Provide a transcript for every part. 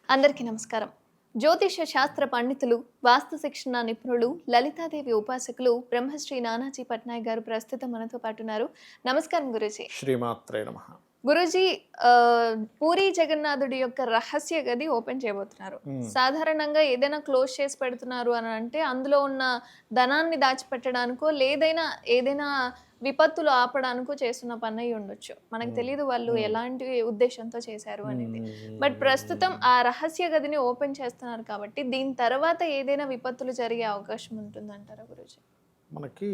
అందరికీ నమస్కారం. జ్యోతిష శాస్త్ర పండితులు, వాస్తు శిక్షణ నిపుణులు, లలితాదేవి ఉపాసకులు బ్రహ్మశ్రీ నానాజీ పట్నాయక్ గారు ప్రస్తుతం మనతో పాటు ఉన్నారు. నమస్కారం గురూజీ. శ్రీమాత్రే నమః. గురూజీ పూరీ జగన్నాథుడి యొక్క రహస్య గది ఓపెన్ చేయబోతున్నారు. హ్మ్. సాధారణంగా ఏదైనా క్లోజ్ చేసి పెడుతున్నారు అని అంటే అందులో ఉన్న ధనాన్ని దాచిపెట్టడానికో, ఏదైనా విపత్తులు ఆపడానికో చేస్తున్న పనై ఉండొచ్చు. మనకు హ్మ్. తెలీదు వాళ్ళు హ్మ్. ఎలాంటి ఉద్దేశ్యంతో చేశారు హ్మ్. అనేది. హ్మ్. బట్ హ్మ్. ప్రస్తుతం హ్మ్. ఆ రహస్య గదిని ఓపెన్ చేస్తున్నారు కాబట్టి దీని తర్వాత ఏదైనా విపత్తులు జరిగే అవకాశం ఉంటుందంటారా గురూజీ? మనకి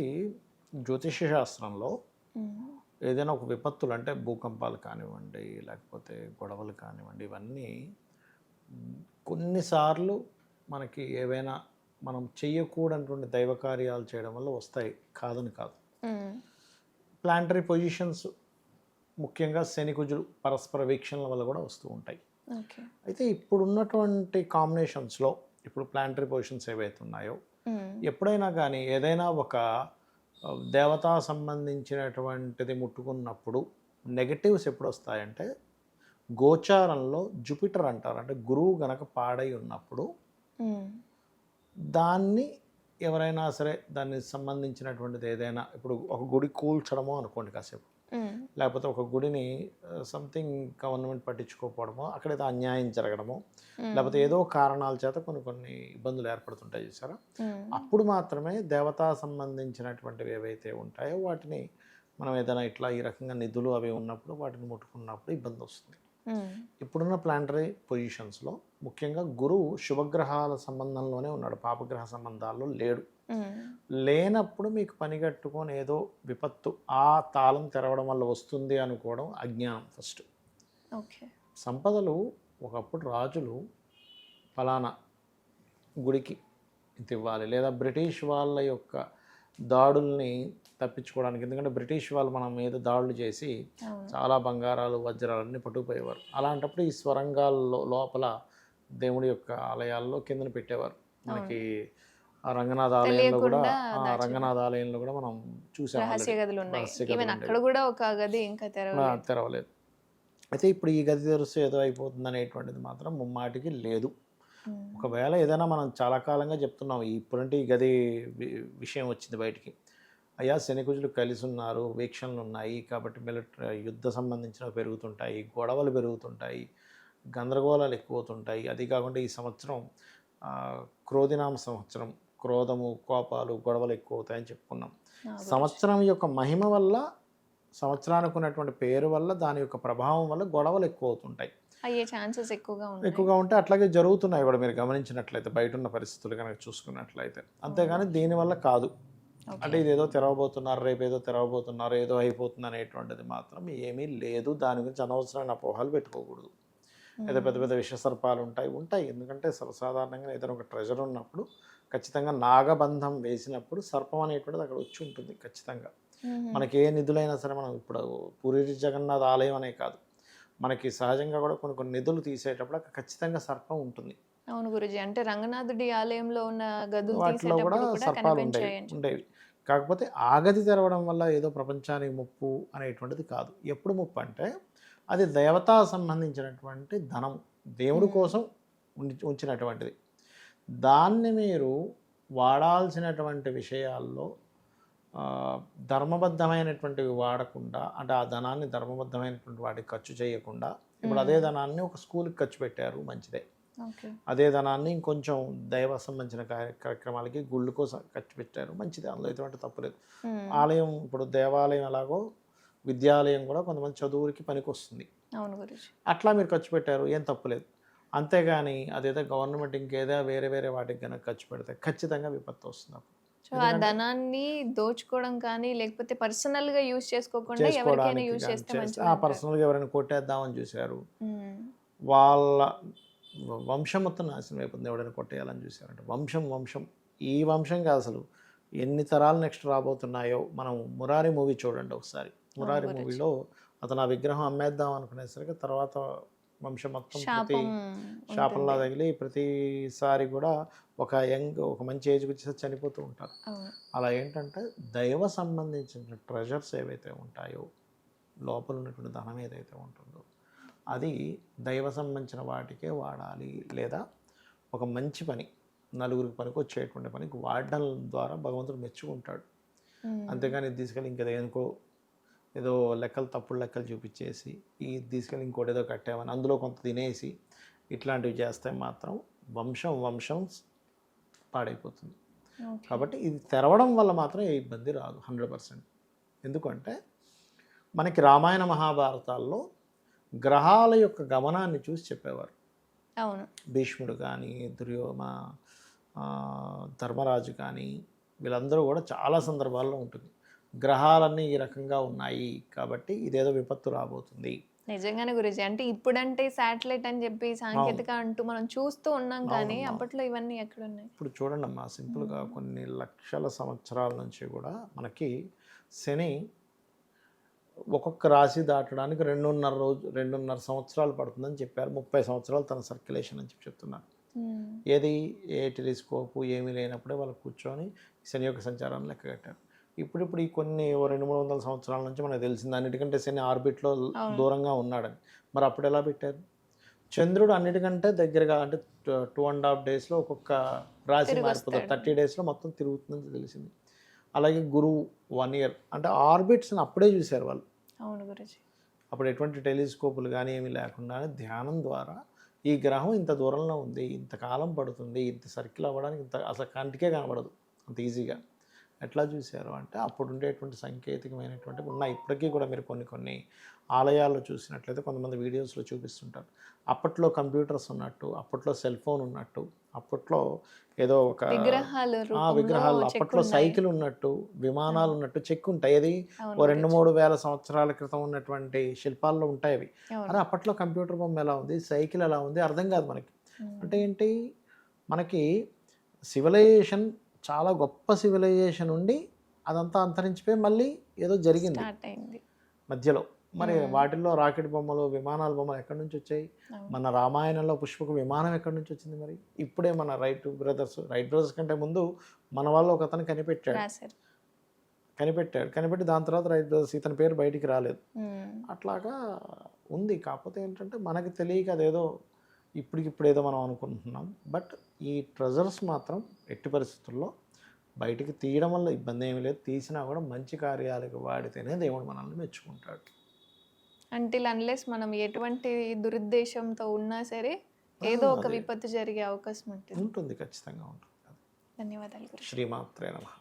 జ్యోతిష శాస్త్రంలో హ్మ్. ఏదైనా ఒక విపత్తులు అంటే భూకంపాలు కానివ్వండి, లేకపోతే గొడవలు కానివ్వండి, ఇవన్నీ హ్మ్, కొన్నిసార్లు మనకి ఏవైనా మనం చెయ్యకూడనటువంటి దైవ కార్యాలు చేయడం వల్ల వస్తాయి. కాదని కాదు. హ్మ్. ప్లానటరీ పొజిషన్స్ ముఖ్యంగా శని, కుజులు పరస్పర వీక్షణల వల్ల కూడా వస్తూ ఉంటాయి. ఓకే. అయితే ఇప్పుడున్నటువంటి కాంబినేషన్స్‌లో ఇప్పుడు ప్లానటరీ పొజిషన్స్ ఏవైతే ఉన్నాయో, హ్మ్. ఎప్పుడైనా కానీ ఏదైనా ఒక దేవతా సంబంధించినటువంటిది ముట్టుకున్నప్పుడు నెగెటివ్స్ ఎప్పుడొస్తాయంటే, గోచారంలో జూపిటర్ అంటారు. అంటే గురువు గనక పాడై ఉన్నప్పుడు, హ్మ్. దాన్ని ఎవరైనా సరే దానికి సంబంధించినటువంటిది ఏదైనా ఇప్పుడు ఒక గుడి కూల్చడమో అనుకోండి కాసేపు. హ్మ్. లేకపోతే ఒక గుడిని సంథింగ్ గవర్నమెంట్ పట్టించుకోకపోవడమో, అక్కడేదో అన్యాయం జరగడమో, లేకపోతే హ్మ్. ఏదో కారణాల చేత కొన్ని కొన్ని ఇబ్బందులు ఏర్పడుతుంటాయి చూసారా? హ్మ్. అప్పుడు మాత్రమే దేవతా సంబంధించినటువంటివి ఏవైతే ఉంటాయో వాటిని మనం ఏదైనా ఇట్లా ఈ రకంగా నిధులు అవి ఉన్నప్పుడు వాటిని ముట్టుకున్నప్పుడు ఇబ్బందొస్తుంది. హ్మ్. ఇప్పుడున్న ప్లానటరీ పొజిషన్స్‌లో ముఖ్యంగా గురువు శుభగ్రహాల సంబంధంలోనే ఉన్నాడు. పాపగ్రహ సంబంధాల్లో లేడు. హ్మ్. లేనప్పుడు మీకు పనిగట్టుకొని ఏదో విపత్తు ఆ తాళం తెరవడం వల్ల వస్తుంది అనుకోవడం అజ్ఞానం ఫస్ట్. ఓకే. సంపదలు ఒకప్పుడు రాజులు ఫలానా గుడికి ఇంతివ్వాలి. లేదా బ్రిటిష్ వాళ్ళ యొక్క దాడుల్ని తప్పించుకోవడానికి ఎందుకంటే బ్రిటిష్ వాళ్ళు మన మీద దాడులు చేసి అవును. చాలా బంగారాలు, వజ్రాలన్నీ పట్టుకుపోయేవారు. అలాంటప్పుడు ఈ స్వరంగాల్లో లోపల దేవుడి యొక్క ఆలయాల్లో కిందన పెట్టేవారు. అవును. మనకి ఆ రంగనాథ ఆలయంలో గూడా తెలియకుండా రంగనాథ దాచేవారు. ఆలయంలో గూడా మనం చూసాం రహస్య ఆల్రెడీ. గదులున్నాయి. రహస్య ఈవెన్ అక్కడ గదులుండేవి. గూడా ఒక గది ఇంకా తెరవలేదు. తెరవలేదు. అయితే ఇప్పుడు ఈ గది తెరిస్తే ఏదో అయిపోతుందనేటువంటిది మాత్రం ముమ్మాటికి లేదు. హ్మ్. ఒకవేళ ఏదైనా మనం చాలా కాలంగా చెప్తున్నాం. ఇప్పుడంటే ఈ గది వి విషయం వచ్చింది బయటికి. అయ్యా శనికుజులు కలిసున్నారు, వీక్షణలున్నాయి. కాబట్టి యుద్ధ సంబంధించినవి పెరుగుతుంటాయి, గొడవలు పెరుగుతుంటాయి, గందరగోళాలు ఎక్కువవుతుంటాయి. అది కాకుండా ఈ సంవత్సరం క్రోధినామ సంవత్సరం. క్రోధము, కోపాలు, గొడవలు ఎక్కువవుతాయని చెప్పుకున్నాం. ఆ! గురూజీ. సంవత్సరం యొక్క మహిమ వల్ల, సంవత్సరానికి ఉన్నటువంటి పేరు వల్ల, దాని యొక్క ప్రభావం వల్ల గొడవలు ఎక్కువవుతుంటాయి. అయ్యే ఛాన్సెస్ ఎక్కువగా ఉన్నాయి. ఎక్కువగా ఉంటే అట్లాగే జరుగుతున్నాయి కూడా మీరు గమనించినట్లయితే బయటున్న పరిస్థితులు కనుక చూసుకున్నట్లయితే. అవును అంతేగాని గురూజీ. దీనివల్ల కాదు. ఓకే. అంటే ఇదేదో తెరవబోతున్నారు, రేపేదో తెరవబోతున్నారు, ఏదో అయిపోతుంది అనేటువంటిది మాత్రం ఏమీ లేదు. దాని గురించి అనవసరమైన అపోహలు పెట్టుకోకూడదు. ఏదో పెద్ద హ్మ్. పెద్ద విషసర్పాలు ఉంటాయి. ఉంటాయి. ఎందుకంటే సర్వసాధారణంగా ఏదైనా ఒక ట్రెజర్ ఉన్నప్పుడు ఖచ్చితంగా నాగబంధం వేసినప్పుడు సర్పం అనేటువంటిది అక్కడ వచ్చి ఉంటుంది ఖచ్చితంగా. హుహు. మనకి ఏ నిధులైనా సరే మనం ఇప్పుడు పూరి జగన్నాథ్ ఆలయం అనే కాదు. మనకి సహజంగా కూడా కొన్ని కొన్ని నిధులు తీసేటప్పుడు అక్కడ ఖచ్చితంగా సర్పం ఉంటుంది. అవును గురూజీ. అంటే రంగనాథుడి ఆలయంలో ఉన్న గదులు వాటిలో కూడా తీసేటప్పుడు కూడా సర్పాలు ఉండేవి. కనిపించాయని ఉండేవి. చెప్పారు. కాకపోతే ఆ గది తెరవడం వల్ల ఏదో ప్రపంచానికి ముప్పు అనేటువంటిది కాదు. ఎప్పుడు ముప్పు అంటే అది దేవతా సంబంధించినటువంటి ధనం. దేవుడి హ్మ్. కోసం ఉంచినటువంటిది. దాన్ని మీరు వాడాల్సినటువంటి విషయాల్లో ధర్మబద్ధమైనటువంటివి వాడకుండా అంటే ఆ ధనాన్ని ధర్మబద్ధమైనటువంటి వాటికి ఖర్చు చేయకుండా ఇప్పుడు అదే హ్మ్. ధనాన్ని ఒక స్కూల్‌కి ఖర్చు పెట్టారు మంచిదే. ఓకే. అదే ధనాన్ని ఇంకొంచెం దైవ సంబంధించిన కార్యక్రమాలకి గుళ్ళు కోసం ఖర్చు పెట్టారు మంచిదే. అందులో ఎటువంటి తప్పు లేదు. హ్మ్. ఆలయం ఇప్పుడు దేవాలయం ఎలాగో విద్యాలయం కూడా కొంతమంది చదువులకి పనికొస్తుంది. అవును గురూజీ. అట్లా మీరు ఖర్చు పెట్టారు. ఏం తప్పులేదు. అంతేగాని అదేదో గవర్నమెంట్ ఇంకేదో వేరే వేరే వాటికి గనక ఖర్చు పెడితే ఖచ్చితంగా విపత్తొస్తుందప్పుడు. సో, ఆ ఎందుకంటే ధనాన్ని దోచుకోవడం కానీ, లేకపోతే పర్సనల్‌గా యూజ్ చేసుకోకుండా ఎవరికైనా చేసుకోవడానికి యూజ్ గాని చేస్తే చేస్తే మంచిదంటారు. పర్సనల్‌గా ఎవరైనా కొట్టేద్దామని చూసారు. హ్మ్. వాళ్ళ వంశం మొత్తం నాశనం అయిపోతుంది. ఎవడైనా కొట్టేయాలని చూసారంటే. వంశం, వంశం ఈ వంశం కాదు అసలు. ఎన్ని తరాలు నెక్స్ట్ రాబోతున్నాయో మనం 'మురారి' మూవీ చూడండి ఒకసారి. అవును 'మురారి' గురూజీ. మూవీలో అతను ఆ విగ్రహం అమ్మేద్దాం అనుకునేసరికి తర్వాత వంశం మొత్తం ప్రతి శాపం శాపంలా ఉంటుంది. తగిలి ప్రతిసారి కూడా ఒక మంచి ఏజ్‌కి వచ్చేసరికి చనిపోతూ ఉంటారు. అవును. అలా ఏంటంటే దైవ సంబంధించిన ట్రెజర్స్ ఏవైతే ఉంటాయో, లోపల ఉన్నటువంటి ధనం ఏదైతే ఉంటుందో, అది దైవ సంబంధించిన వాటికే వాడాలి, లేదా ఒక మంచి పని నలుగురికి పనికి వచ్చేటువంటి పనికి వాడడం ద్వారా భగవంతుడు మెచ్చుకుంటాడు. అంతేగాని ఇది తీసుకెళ్ళి ఇంకా దేనికో ఏదో తప్పుడు లెక్కలు చూపించేసి ఇది తీసుకెళ్ళి ఇంకోటి ఏదో కట్టామని అందులో కొంత తినేసి ఇట్లాంటివి చేస్తే మాత్రం వంశం పాడైపోతుంది. కాబట్టి ఇది తెరవడం వల్ల మాత్రం ఏ ఇబ్బంది రాదు 100%. ఎందుకంటే మనకి రామాయణ మహాభారతాల్లో గ్రహాల యొక్క గమనాన్ని చూసి చెప్పేవారు. అవును. భీష్ముడు కానీ ధర్మరాజు కానీ వీళ్ళందరూ కూడా చాలా సందర్భాల్లో ఉంటుంది, గ్రహాలన్నీ ఈ రకంగా ఉన్నాయి కాబట్టి ఇదేదో విపత్తు రాబోతుంది. నిజంగానే గురుజీ, అంటే ఇప్పుడంటే శాటిలైట్ అని చెప్పి సాంకేతిక అంటూ మనం చూస్తూ ఉన్నాం, కానీ అప్పట్లో ఇవన్నీ ఎక్కడున్నాయి? ఇప్పుడు చూడండి అమ్మా, సింపుల్గా కొన్ని లక్షల సంవత్సరాల నుంచి కూడా మనకి శని ఒక్కొక్క రాశి దాటడానికి 2.5 సంవత్సరాలు పడుతుందని చెప్పారు. 30 సంవత్సరాలు తన సర్క్యులేషన్ అని చెప్తున్నారు. ఏది ఏ టెలిస్కోపు ఏమీ లేనప్పుడే వాళ్ళు కూర్చొని శని యొక్క సంచారాన్ని లెక్క కట్టారు. ఇప్పుడు ఈ కొన్ని 200-300 సంవత్సరాల నుంచి మనకు తెలిసింది అన్నిటికంటే శని ఆర్బిట్లో దూరంగా ఉన్నాడని. మరి అప్పుడు ఎలా పెట్టారు? చంద్రుడు అన్నిటికంటే దగ్గరగా, అంటే 2.5 డేస్లో ఒక్కొక్క రాశి మారిపోతుంది, 30 డేస్లో మొత్తం తిరుగుతుందని తెలిసింది. అలాగే గురువు 1 ఇయర్, అంటే ఆర్బిట్స్ని అప్పుడే చూశారు వాళ్ళు. అవును గురుజీ. అప్పుడు ఎటువంటి టెలిస్కోపులు కానీ ఏమీ లేకుండా ధ్యానం ద్వారా ఈ గ్రహం ఇంత దూరంలో ఉంది, ఇంతకాలం పడుతుంది, ఇంత సర్కిల్ అవ్వడానికి అసలు కంటికే కనబడదు అంత ఈజీగా. ఎట్లా చూశారు అంటే అప్పుడు ఉండేటువంటి సాంకేతికమైనటువంటి ఉన్నాయి. ఇప్పటికీ కూడా మీరు కొన్ని ఆలయాల్లో చూసినట్లయితే కొంతమంది వీడియోస్లో చూపిస్తుంటారు. అప్పట్లో కంప్యూటర్స్ ఉన్నట్టు, అప్పట్లో సెల్ ఫోన్ ఉన్నట్టు, అప్పట్లో ఏదో ఒక విగ్రహాలు, అప్పట్లో సైకిల్ ఉన్నట్టు, విమానాలు ఉన్నట్టు చెక్ ఉంటాయి. అది 2-3 వేల సంవత్సరాల క్రితం ఉన్నటువంటి శిల్పాల్లో ఉంటాయి అవి. అరే అప్పట్లో కంప్యూటర్ బొమ్మ ఎలా ఉంది, సైకిల్ ఎలా ఉంది అర్థం కాదు మనకి. అంటే ఏంటి, మనకి సివిలైజేషన్ చాలా గొప్ప సివిలైజేషన్ ఉండి అదంతా అంతరించిపోయి మళ్ళీ ఏదో జరిగింది మధ్యలో. మరి వాటిల్లో రాకెట్ బొమ్మలు, విమానాల బొమ్మలు ఎక్కడి నుంచి వచ్చాయి? మన రామాయణంలో పుష్పక విమానం ఎక్కడి నుంచి వచ్చింది? మరి ఇప్పుడే మన రైట్ బ్రదర్స్ కంటే ముందు మన వాళ్ళు ఒక అతను కనిపెట్టి దాని తర్వాత రైట్ బ్రదర్స్, ఇతని పేరు బయటికి రాలేదు. అట్లాగా ఉంది. కాకపోతే ఏంటంటే మనకి తెలియక అదేదో ఇప్పటికిప్పుడు ఏదో మనం అనుకుంటున్నాం. బట్ ఈ ట్రెజర్స్ మాత్రం ఎట్టి పరిస్థితుల్లో బయటికి తీయడం వల్ల ఇబ్బంది ఏమీ లేదు. తీసినా కూడా మంచి కార్యాలకు వాడితేనే దేవుడు మనల్ని మెచ్చుకుంటాడు. అంటిల్ అన్లెస్ మనం ఎటువంటి దురుద్దేశంతో ఉన్నా సరే ఏదో ఒక విపత్తు జరిగే అవకాశం ఉంటుంది. ఖచ్చితంగా ఉంటుంది. ధన్యవాదాలు. శ్రీమాత్రే నమః.